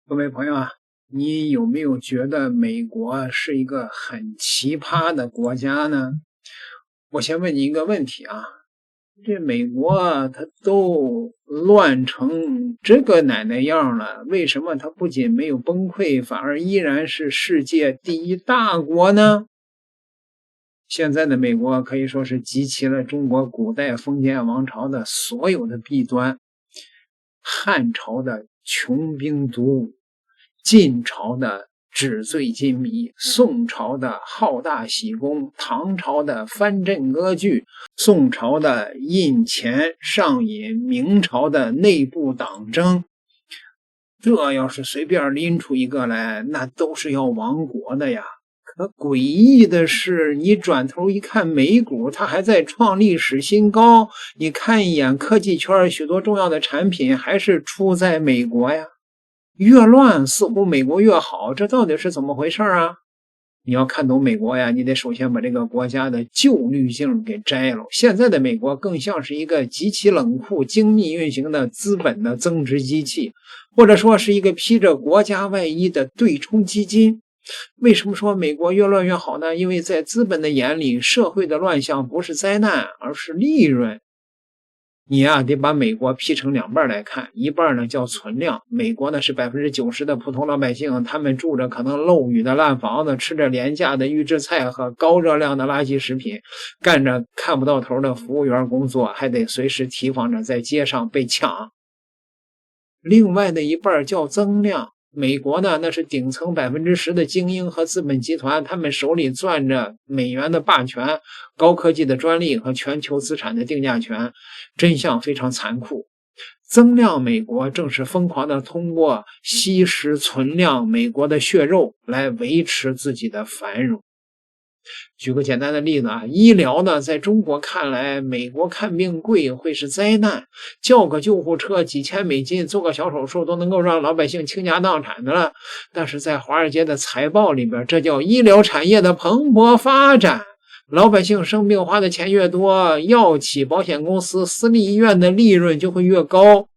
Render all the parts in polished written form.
各位朋友啊，你有没有觉得美国是一个很奇葩的国家呢？我先问你一个问题啊，这美国啊，它都乱成这个奶奶样了，为什么它不仅没有崩溃，反而依然是世界第一大国呢？现在的美国可以说是集齐了中国古代封建王朝的所有的弊端，汉朝的穷兵黩武，晋朝的纸醉金迷，宋朝的好大喜功，唐朝的藩镇割据，宋朝的印钱上瘾，明朝的内部党争。这要是随便拎出一个来，那都是要亡国的呀。可诡异的是，你转头一看美股，它还在创历史新高。你看一眼科技圈许多重要的产品还是出在美国呀。越乱似乎美国越好，这到底是怎么回事啊？你要看懂美国呀，你得首先把这个国家的旧滤镜给摘了。现在的美国更像是一个极其冷酷、精密运行的资本的增值机器，或者说是一个披着国家外衣的对冲基金。为什么说美国越乱越好呢？因为在资本的眼里，社会的乱象不是灾难，而是利润。你呀，得把美国劈成两半来看，一半呢叫存量，美国呢是90%的普通老百姓，他们住着可能漏雨的烂房子，吃着廉价的预制菜和高热量的垃圾食品，干着看不到头的服务员工作，还得随时提防着在街上被抢。另外的一半叫增量，美国呢，那是顶层10%的精英和资本集团，他们手里攥着美元的霸权、高科技的专利和全球资产的定价权，真相非常残酷。增量美国正是疯狂的通过吸食存量美国的血肉来维持自己的繁荣。举个简单的例子啊，医疗呢，在中国看来，美国看病贵会是灾难，叫个救护车几千美金，做个小手术都能够让老百姓倾家荡产的了。但是在华尔街的财报里边，这叫医疗产业的蓬勃发展。老百姓生病花的钱越多，药企、保险公司、私立医院的利润就会越高，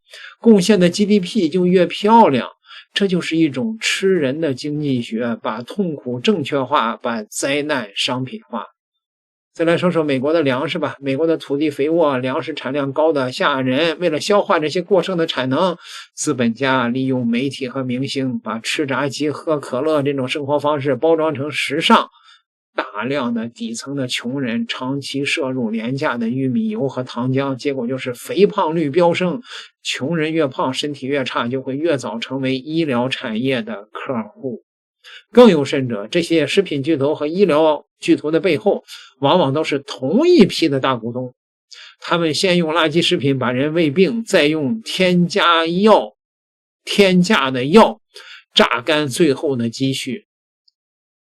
贡献的 GDP 就越漂亮。这就是一种吃人的经济学，把痛苦正确化，把灾难商品化。再来说说美国的粮食吧，美国的土地肥沃，粮食产量高的吓人。为了消化这些过剩的产能，资本家利用媒体和明星，把吃炸鸡、喝可乐这种生活方式包装成时尚。大量的底层的穷人长期摄入廉价的玉米油和糖浆，结果就是肥胖率飙升。穷人越胖，身体越差，就会越早成为医疗产业的客户。更有甚者，这些食品巨头和医疗巨头的背后，往往都是同一批的大股东。他们先用垃圾食品把人喂病，再用添加的药榨干最后的积蓄。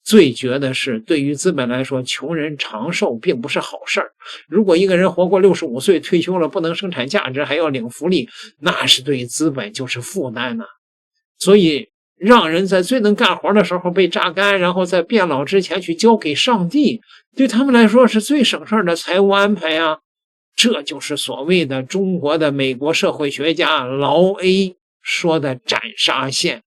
最绝的是，对于资本来说，穷人长寿并不是好事儿。如果一个人活过65岁，退休了不能生产价值，还要领福利，那是对资本就是负担呢。所以让人在最能干活的时候被榨干，然后在变老之前去交给上帝，对他们来说是最省事的财务安排呀。这就是所谓的中国的美国社会学家劳 A 说的斩杀线。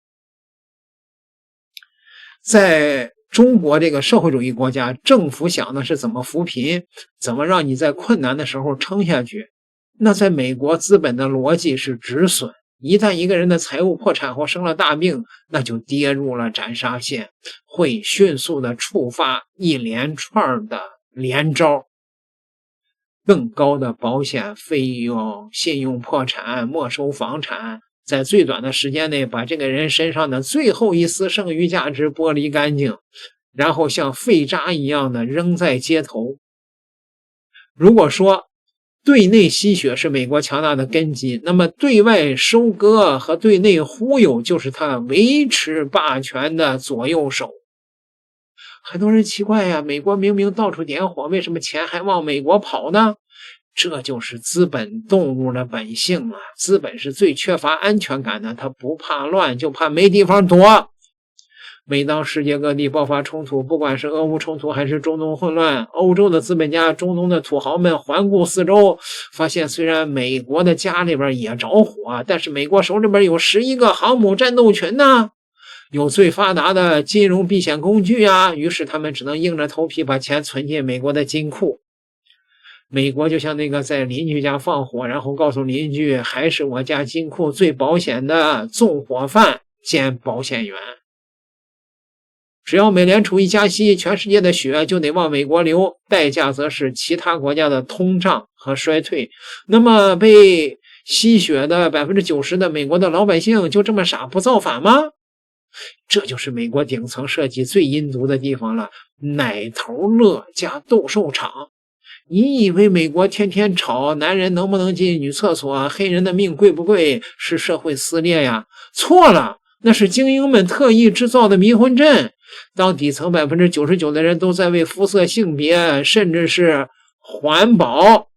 在中国这个社会主义国家，政府想的是怎么扶贫，怎么让你在困难的时候撑下去。那在美国，资本的逻辑是止损，一旦一个人的财务破产或生了大病，那就跌入了斩杀线，会迅速的触发一连串的连招。更高的保险费用、信用破产、没收房产，在最短的时间内把这个人身上的最后一丝剩余价值剥离干净，然后像废渣一样的扔在街头。如果说对内吸血是美国强大的根基，那么对外收割和对内忽悠就是他维持霸权的左右手。很多人奇怪呀，美国明明到处点火，为什么钱还往美国跑呢？这就是资本动物的本性啊！资本是最缺乏安全感的，它不怕乱，就怕没地方躲。每当世界各地爆发冲突，不管是俄乌冲突还是中东混乱，欧洲的资本家、中东的土豪们环顾四周，发现虽然美国的家里边也着火，但是美国手里边有11个航母战斗群呢，有最发达的金融避险工具啊，于是他们只能硬着头皮把钱存进美国的金库。美国就像那个在邻居家放火，然后告诉邻居还是我家金库最保险的纵火犯兼保险员。只要美联储一加息，全世界的血就得往美国流，代价则是其他国家的通胀和衰退。那么被吸血的 90% 的美国的老百姓就这么傻不造反吗？这就是美国顶层设计最阴毒的地方了，奶头乐加斗兽场。你以为美国天天吵男人能不能进女厕所，黑人的命贵不贵，是社会撕裂呀？错了，那是精英们特意制造的迷魂阵。当底层 99% 的人都在为肤色、性别甚至是环保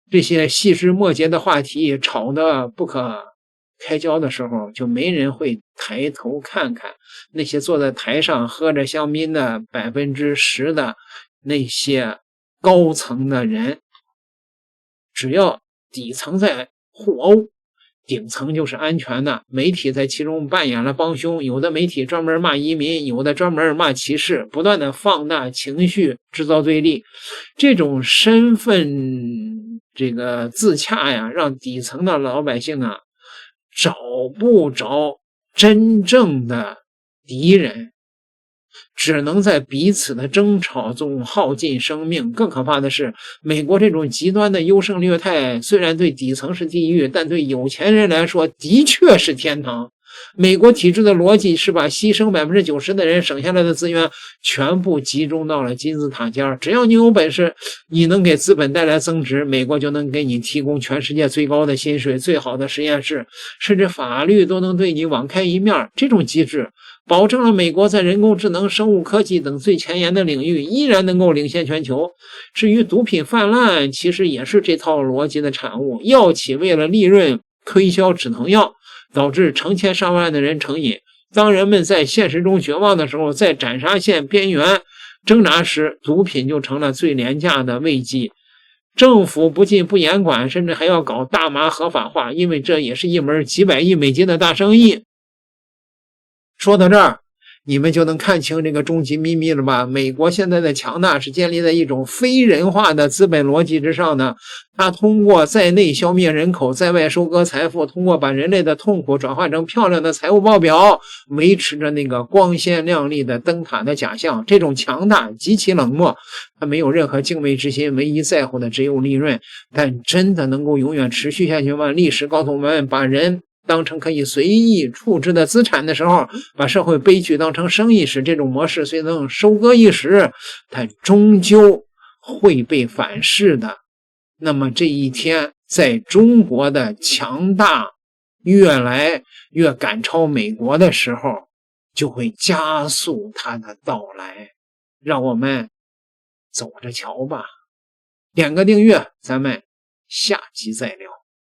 这些细枝末节的话题吵得不可开交的时候，就没人会抬头看看那些坐在台上喝着香槟的 10% 的那些高层的人。只要底层在互殴，顶层就是安全的。媒体在其中扮演了帮凶，有的媒体专门骂移民，有的专门骂歧视，不断的放大情绪，制造对立。这种身份自洽呀，让底层的老百姓啊找不着真正的敌人，只能在彼此的争吵中耗尽生命。更可怕的是，美国这种极端的优胜劣汰虽然对底层是地狱，但对有钱人来说的确是天堂。美国体制的逻辑是把牺牲 90% 的人省下来的资源全部集中到了金字塔尖，只要你有本事，你能给资本带来增值，美国就能给你提供全世界最高的薪水、最好的实验室，甚至法律都能对你网开一面。这种机制保证了美国在人工智能、生物科技等最前沿的领域依然能够领先全球。至于毒品泛滥，其实也是这套逻辑的产物。药企为了利润推销止疼药，导致成千上万的人成瘾。当人们在现实中绝望的时候，在斩杀线边缘挣扎时，毒品就成了最廉价的慰藉。政府不仅不严管，甚至还要搞大麻合法化，因为这也是一门几百亿美金的大生意。说到这儿，你们就能看清这个终极秘密了吧？美国现在的强大是建立在一种非人化的资本逻辑之上的。它通过在内消灭人口，在外收割财富，通过把人类的痛苦转化成漂亮的财务报表，维持着那个光鲜亮丽的灯塔的假象。这种强大极其冷漠，它没有任何敬畏之心，唯一在乎的只有利润。但真的能够永远持续下去吗？历史告诉我们，把人当成可以随意处置的资产的时候，把社会悲剧当成生意时，这种模式虽能收割一时，但终究会被反噬的。那么这一天，在中国的强大越来越赶超美国的时候，就会加速它的到来。让我们走着瞧吧。点个订阅，咱们下集再聊。